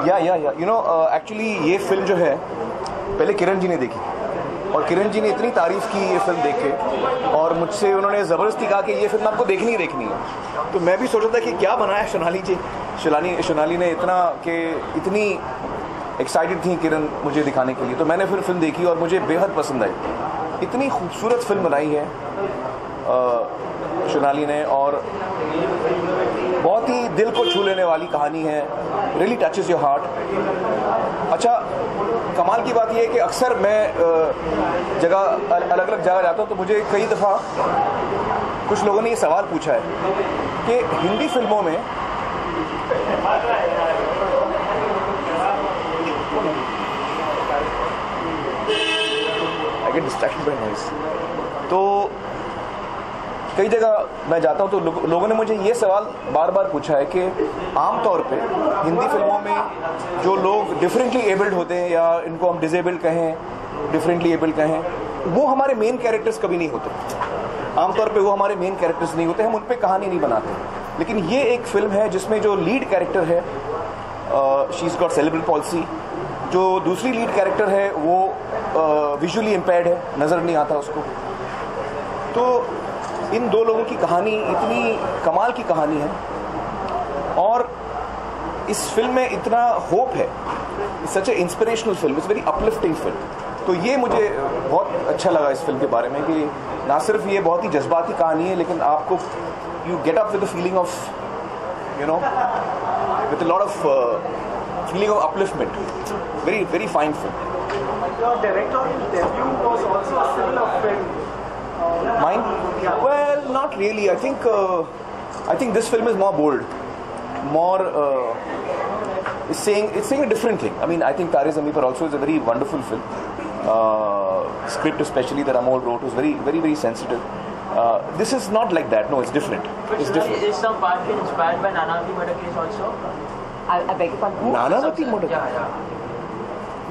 या you know actually ये film जो है पहले किरण जी ने देखी और किरण जी ने इतनी तारीफ की ये फिल्म देख के और मुझसे उन्होंने ज़बरदस्ती कहा कि ये फिल्म आपको देखनी ही देखनी है। तो मैं भी सोच रहा था कि क्या बनाया सोनाली ने इतनी एक्साइटेड थी किरण मुझे दिखाने के लिए। तो मैंने फिर फिल्म देखी और मुझे बेहद पसंद आई। इतनी खूबसूरत फिल्म बनाई है सोनाली ने और बहुत ही दिल को छू लेने वाली कहानी है। Really touches your heart. अच्छा, कमाल की बात यह है कि अक्सर मैं अलग अलग जगह जाता हूँ तो मुझे कई दफ़ा कुछ लोगों ने ये सवाल पूछा है कि हिंदी फिल्मों में I get distracted by noise. तो कई जगह मैं जाता हूँ तो लोगों ने मुझे ये सवाल बार बार पूछा है कि आमतौर पे हिंदी फिल्मों में जो लोग डिफरेंटली एबल्ड होते हैं या इनको हम डिसेबल्ड कहें, डिफरेंटली एबल्ड कहें, वो हमारे मेन कैरेक्टर्स कभी नहीं होते। आमतौर पे वो हमारे मेन कैरेक्टर्स नहीं होते, हम उन पर कहानी नहीं बनाते। लेकिन ये एक फिल्म है जिसमें जो लीड कैरेक्टर है she is got cerebral palsy. जो दूसरी लीड कैरेक्टर है वो विजुअली इम्पेयर्ड है, नज़र नहीं आता उसको। तो इन दो लोगों की कहानी इतनी कमाल की कहानी है और इस फिल्म में इतना होप है। Such a inspirational film, it's very uplifting film. तो ये मुझे बहुत अच्छा लगा इस फिल्म के बारे में कि ना सिर्फ ये बहुत ही जज्बाती कहानी है लेकिन आपको you get up with the feeling of you know with a lot of feeling of upliftment. Very very fine film. Your directorial debut was also a similar film. Mine? Yeah. Well, not really. I think this film is more bold, more it's saying a different thing. I mean, I think Tare Zameen Par also is a very wonderful film. Script especially that Amol wrote was very very very sensitive. This is not like that. No, it's different. It's different. Is some part been inspired by Nanavati Murder case also? I beg your pardon. Nanavati Murder? Yeah.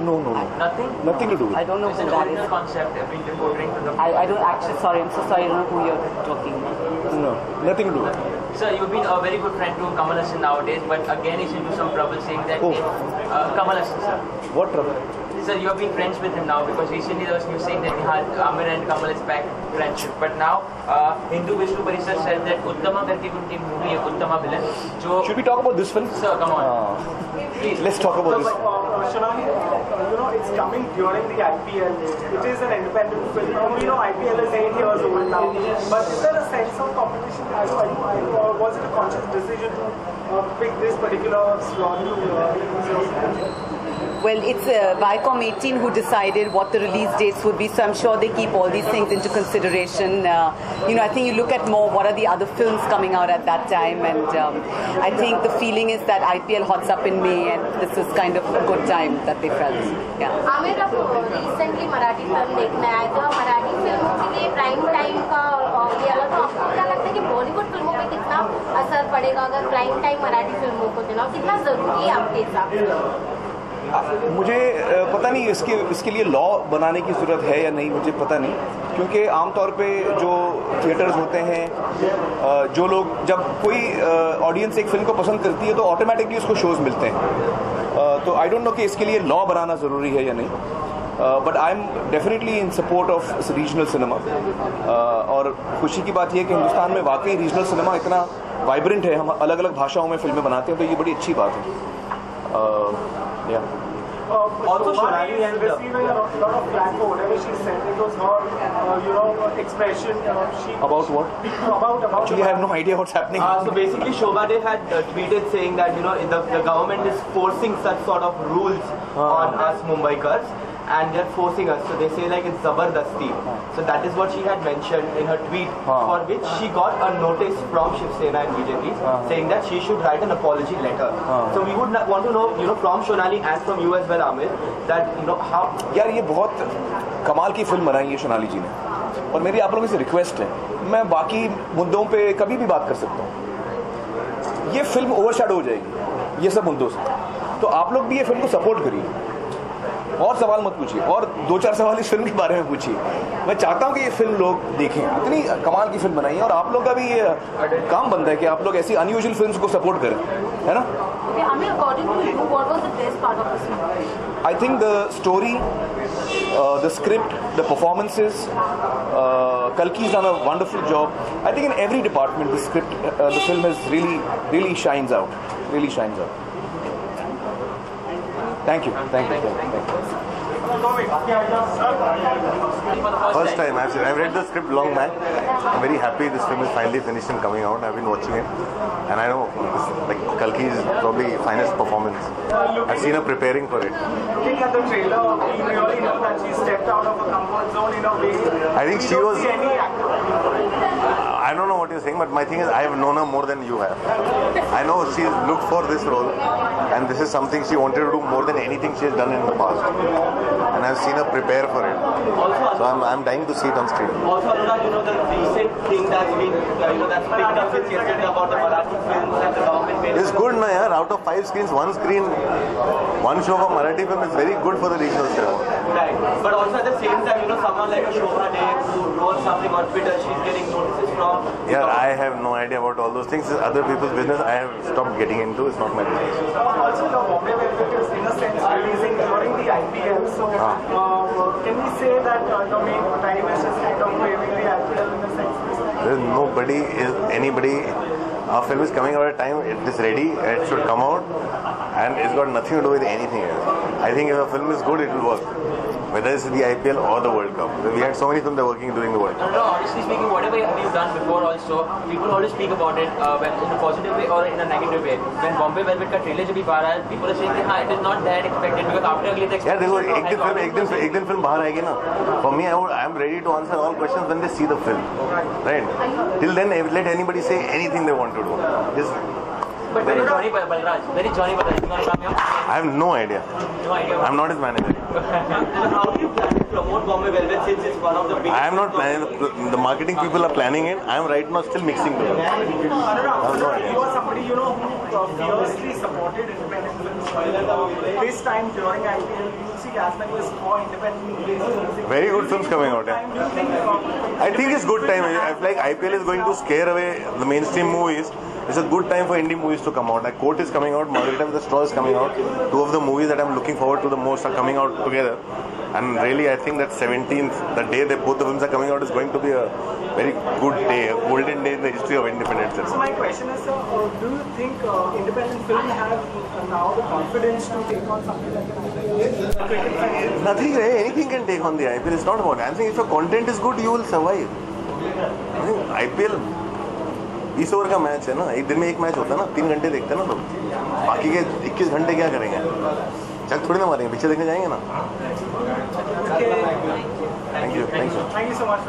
No. Nothing to do with it. I don't know It's who an that original is. concept. I've been reporting to the. I don't actually. Sorry, I'm so sorry. I don't know who you're talking about. No, nothing to do with it. Sir, you've been a very good friend to Kamal Hassan nowadays, but again he's into some trouble saying that Oh. Kamal Hassan, sir. What trouble? Sir, you have been friends with him now because recently there was news saying that Amir and Kamal is back friendship. But now Hindu Vishnu Parisar said that Uttama करके उनकी movie है Uttama villain. जो Should we talk about this film? Sir, come on. Please. Let's talk about this. Shonali, it's coming during the IPL. It is an independent film. We know IPL is 8 years old now. But is there a sense of competition? Or was it a conscious decision to pick this particular slot to Well, it's Viacom 18 who decided what the release dates would be, so I'm sure they keep all these things into consideration. I think you look at more what are the other films coming out at that time, and I think the feeling is that IPL hots up in May, and this is kind of a good time that they felt. Yeah. Aamir, अब recently Marathi film देखने आए तो मराठी फिल्मों के लिए prime time का ये अलग, तो आपको क्या लगता है कि बॉलीवुड फिल्मों पे कितना असर पड़ेगा अगर प्राइम टाइम मराठी फिल्मों को देना, कितना जरूरी है आपके हिसाब से? मुझे पता नहीं इसके लिए लॉ बनाने की ज़रूरत है या नहीं, मुझे पता नहीं। क्योंकि आमतौर पे जो थिएटर्स होते हैं, जो लोग, जब कोई ऑडियंस एक फिल्म को पसंद करती है तो ऑटोमेटिकली उसको शोज़ मिलते हैं। तो आई डोंट नो कि इसके लिए लॉ बनाना ज़रूरी है या नहीं। But I am definitely in support of regional cinema. और खुशी की बात यह है कि हिंदुस्तान में वाकई रीजनल सिनेमा इतना वाइब्रेंट है, हम अलग अलग भाषाओं में फिल्में बनाते हैं, तो ये बड़ी अच्छी बात है। Also, Shonali is receiving a lot of flack for whatever she said. It was her, expression. About what? About. Actually, I have no idea what's happening. So basically, Shobha Dey had tweeted saying that the government is forcing such sort of rules on us Mumbaikars, and they're forcing us. So they say like it's zabardasti. So that is what she had mentioned in her tweet, for which she got a notice from Shiv Sena and BJP saying that she should write an apology letter. So we would want to know, from Shonali and from you as well, Amir, that how. यार ये बहुत कमाल की film बनाई है सोनाली जी ने, और मेरी आप लोगों से रिक्वेस्ट है, मैं बाकी मुद्दों पे कभी भी बात कर सकता हूँ, ये फिल्म ओवरशैडो हो जाएगी ये सब मुद्दों से। तो आप लोग भी ये फिल्म को सपोर्ट करिए और सवाल मत पूछिए और 2-4 सवाल इस फिल्म के बारे में पूछिए। मैं चाहता हूँ कि ये फिल्म लोग देखें, इतनी कमाल की फिल्म बनाई है और आप लोग का भी ये काम बनता है कि आप लोग ऐसी अनयूजुअल फिल्म्स को सपोर्ट करें, है ना? I think the story, the script, the performances, Kalki's done a wonderful job. I think in every department the script, the film is really shines out. Really shines out. Thank you. First time I've read the script long back. I'm very happy this film is finally finished and coming out. I've been watching it, and I know this, like Kalki is probably finest performance. I've seen her preparing for it. Looking at the trailer, you really know that she stepped out of her comfort zone in a way. I think she was. Any actor. I don't know what you're saying, but my thing is I have known her more than you have. I know she's looked for this role, and this is something she wanted to do more than anything she has done in the past. And I've seen her prepare for it. So I'm dying to see it on screen. Also, Anurag, you know, the recent thing that's been, that's picked up with yesterday about the Marathi films and the government made. It's good, na yaar. Out of 5 screens, one show of a Marathi film is very good for the regional cinema. Right. But also at the same time, you know, someone like Shobha Dev who wrote something on Twitter, she's getting notices from. Yeah, I have no idea about all those things. It's other people's business. I have stopped getting into. It's not my business. Also, the Bombay Velvet is in a sense releasing during the IPL. So, can we say that the main protagonist is kind of waving the IPL in a sense? There's anybody. Our film is coming out at a time. It is ready. It should come out, and it's got nothing to do with anything else. I think if a film is good, it will work. Whether it's the IPL or the World Cup. We had so many films that were working during the World Cup. No, honestly speaking, whatever you've done before also, people always speak about it when in a positive way or in a negative way. When Bombay Velvet का trailer जब भी बाहर आया, people are saying that it is not that expected because after अगले तक. Yeah, देखो एक दिन film बाहर आएगी ना. For me, I am ready to answer all questions when they see the film. Right? Till then, let anybody say anything they want to do. Just. But very Johnny Balraj, I have no idea. No idea. I'm not his manager. How do you plan to promote Bombay Velvet since it's one of the biggest? I am not planning. The marketing people are planning it. I am right now still mixing them. Anurag, you are somebody who fiercely supported independent films. This time during IPL, you see as many as 4 independent movies. Very good films coming out. Yeah. I think it's good time. I feel like IPL is going to scare away the mainstream movies. It's a good time for indie movies to come out. Like Court is coming out, Margarita with the Straw is coming out. 2 of the movies that I'm looking forward to the most are coming out together. And really, I think that 17th, the day that both the films are coming out, is going to be a very good day, a golden day in the history of independent cinema. So my question is, do you think independent film have now the confidence to take on something like an IPL? Nothing, anything can take on the IPL. It's not about it. I'm saying if your content is good, you will survive. IPL 20 over का match है ना, एक दिन में एक match होता है ना, 3 घंटे देखते हैं ना लोग, बाकी के 21 घंटे क्या करेंगे? चल थोड़ी ना मारेंगे, पीछे देखने जाएंगे ना. Thank you so much.